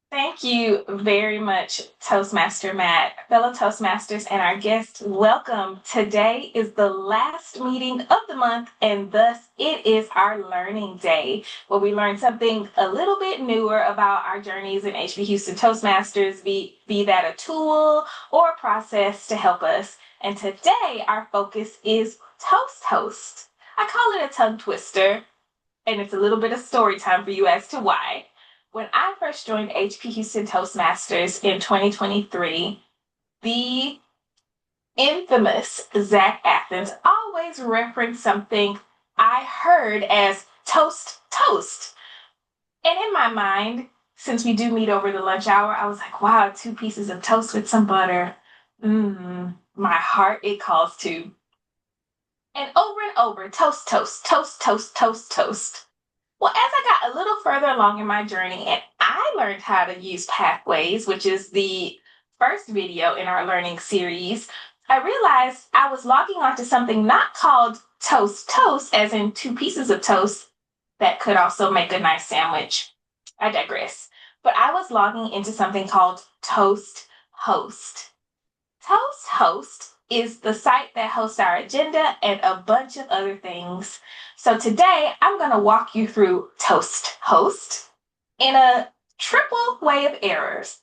Thank you very much, Toastmaster Matt. Fellow Toastmasters and our guests, welcome. Today is the last meeting of the month, and thus it is our learning day, where we learn something a little bit newer about our journeys in HP Houston Toastmasters, be that a tool or a process to help us. And today, our focus is Toast Host. I call it a tongue twister, and it's a little bit of story time for you as to why. When I first joined HP Houston Toastmasters in 2023, the infamous Zach Athens always referenced something I heard as toast toast. And in my mind, since we do meet over the lunch hour, I was like, wow, 2 pieces of toast with some butter. My heart, it calls to. And over, toast, toast, toast, toast, toast, toast. Well, as I got a little further along in my journey and I learned how to use Pathways, which is the first video in our learning series, I realized I was logging onto something not called Toast Toast, as in 2 pieces of toast that could also make a nice sandwich. I digress. But I was logging into something called Toast Host. Toast Host is the site that hosts our agenda and a bunch of other things. So today I'm going to walk you through Toast Host in a triple way of errors.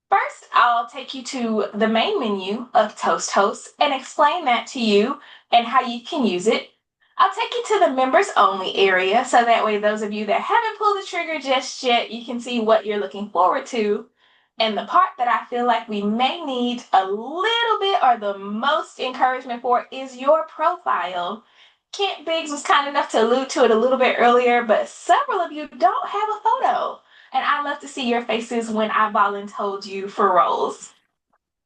First, I'll take you to the main menu of Toast Host and explain that to you and how you can use it. I'll take you to the members only area so that way those of you that haven't pulled the trigger just yet, you can see what you're looking forward to. And the part that I feel like we may need a little bit or the most encouragement for is your profile. Kent Biggs was kind enough to allude to it a little bit earlier, but several of you don't have a photo. And I love to see your faces when I volunteered you for roles.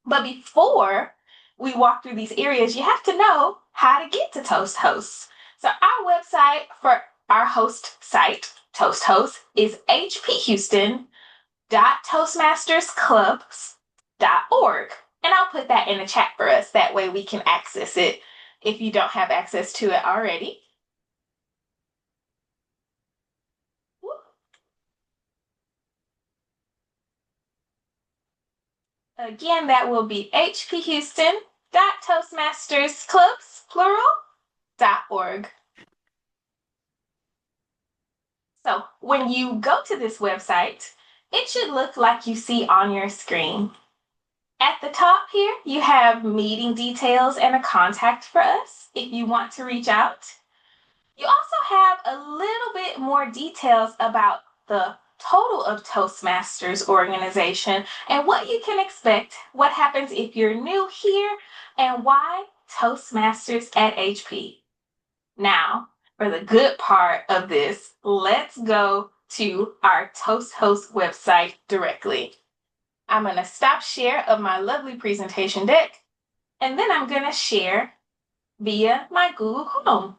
But before we walk through these areas, you have to know how to get to Toast Hosts. So our website for our host site, Toast Host, is hphouston.toastmastersclubs.org. And I'll put that in the chat for us. That way we can access it if you don't have access to it already. Again, that will be hphouston.toastmastersclubs.org. So when you go to this website, it should look like you see on your screen. At the top here, you have meeting details and a contact for us if you want to reach out. You also have a little bit more details about the total of Toastmasters organization and what you can expect, what happens if you're new here, and why Toastmasters at HP. Now, for the good part of this, let's go to our Toast Host website directly. I'm going to stop share of my lovely presentation deck, and then I'm going to share via my Google Chrome.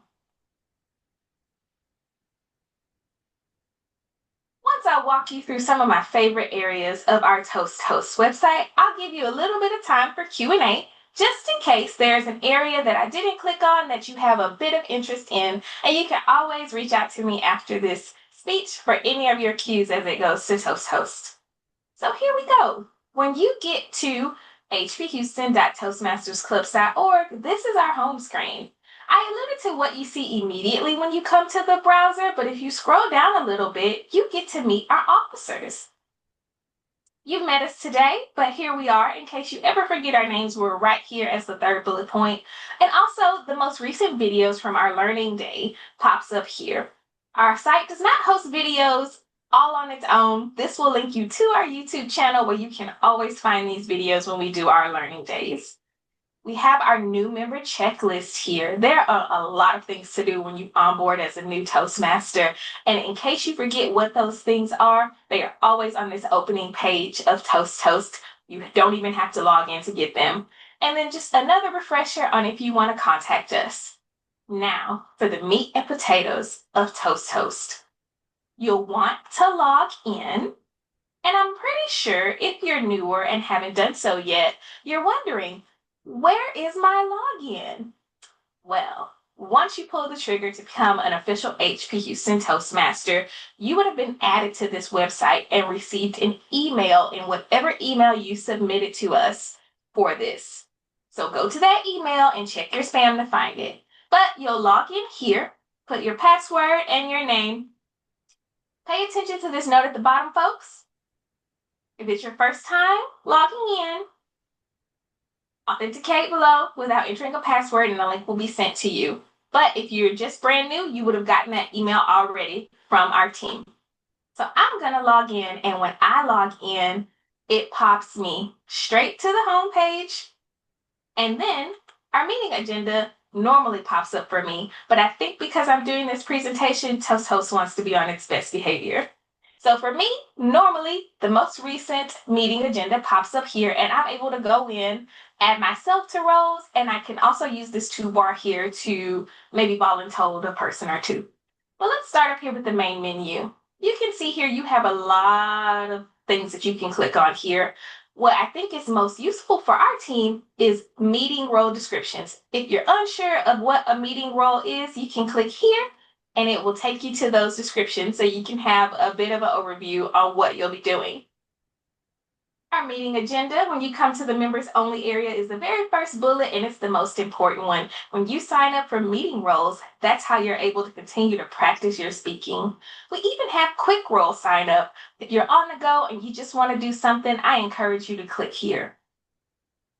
Once I walk you through some of my favorite areas of our Toast Host website, I'll give you a little bit of time for Q&A, just in case there's an area that I didn't click on that you have a bit of interest in, and you can always reach out to me after this speech for any of your cues as it goes to Toast Host. So here we go. When you get to hphouston.toastmastersclubs.org, this is our home screen. I alluded to what you see immediately when you come to the browser, but if you scroll down a little bit, you get to meet our officers. You've met us today, but here we are. In case you ever forget our names, we're right here as the third bullet point. And also, the most recent videos from our learning day pops up here. Our site does not host videos all on its own. This will link you to our YouTube channel where you can always find these videos when we do our learning days. We have our new member checklist here. There are a lot of things to do when you onboard as a new Toastmaster. And in case you forget what those things are, they are always on this opening page of Toast Host. You don't even have to log in to get them. And then just another refresher on if you want to contact us. Now, for the meat and potatoes of Toast Host. You'll want to log in. And I'm pretty sure if you're newer and haven't done so yet, you're wondering, where is my login? Well, once you pull the trigger to become an official HP Houston Toastmaster, you would have been added to this website and received an email in whatever email you submitted to us for this. So go to that email and check your spam to find it. But you'll log in here, put your password and your name. Pay attention to this note at the bottom, folks. If it's your first time logging in, authenticate below without entering a password and the link will be sent to you. But if you're just brand new, you would have gotten that email already from our team. So I'm going to log in, and when I log in, it pops me straight to the home page, and then our meeting agenda normally pops up for me. But I think because I'm doing this presentation, Toast Host wants to be on its best behavior. So for me, normally the most recent meeting agenda pops up here, and I'm able to go in, add myself to roles, and I can also use this toolbar here to maybe volunteer a person or two. But let's start up here with the main menu. You can see here you have a lot of things that you can click on here. What I think is most useful for our team is meeting role descriptions. If you're unsure of what a meeting role is, you can click here and it will take you to those descriptions so you can have a bit of an overview on what you'll be doing. Our meeting agenda, when you come to the members only area, is the very first bullet, and it's the most important one. When you sign up for meeting roles, that's how you're able to continue to practice your speaking. We even have quick role sign up. If you're on the go and you just want to do something, I encourage you to click here.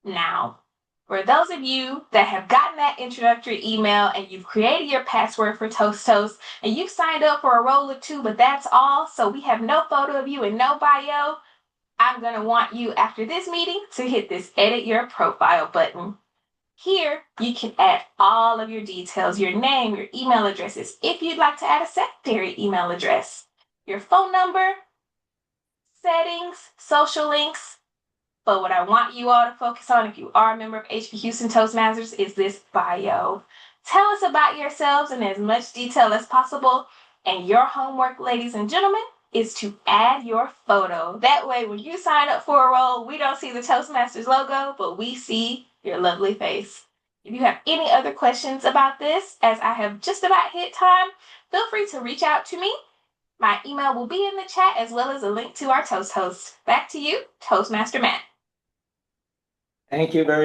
Now, for those of you that have gotten that introductory email and you've created your password for Toast Toast and you've signed up for a role or two, but that's all, so we have no photo of you and no bio, I'm going to want you after this meeting to hit this edit your profile button. Here, you can add all of your details, your name, your email addresses, if you'd like to add a secondary email address, your phone number, settings, social links. But what I want you all to focus on if you are a member of HP Houston Toastmasters is this bio. Tell us about yourselves in as much detail as possible. And your homework, ladies and gentlemen, is to add your photo. That way, when you sign up for a role, we don't see the Toastmasters logo, but we see your lovely face. If you have any other questions about this, as I have just about hit time, feel free to reach out to me. My email will be in the chat as well as a link to our Toast Host. Back to you, Toastmaster Matt. Thank you very much.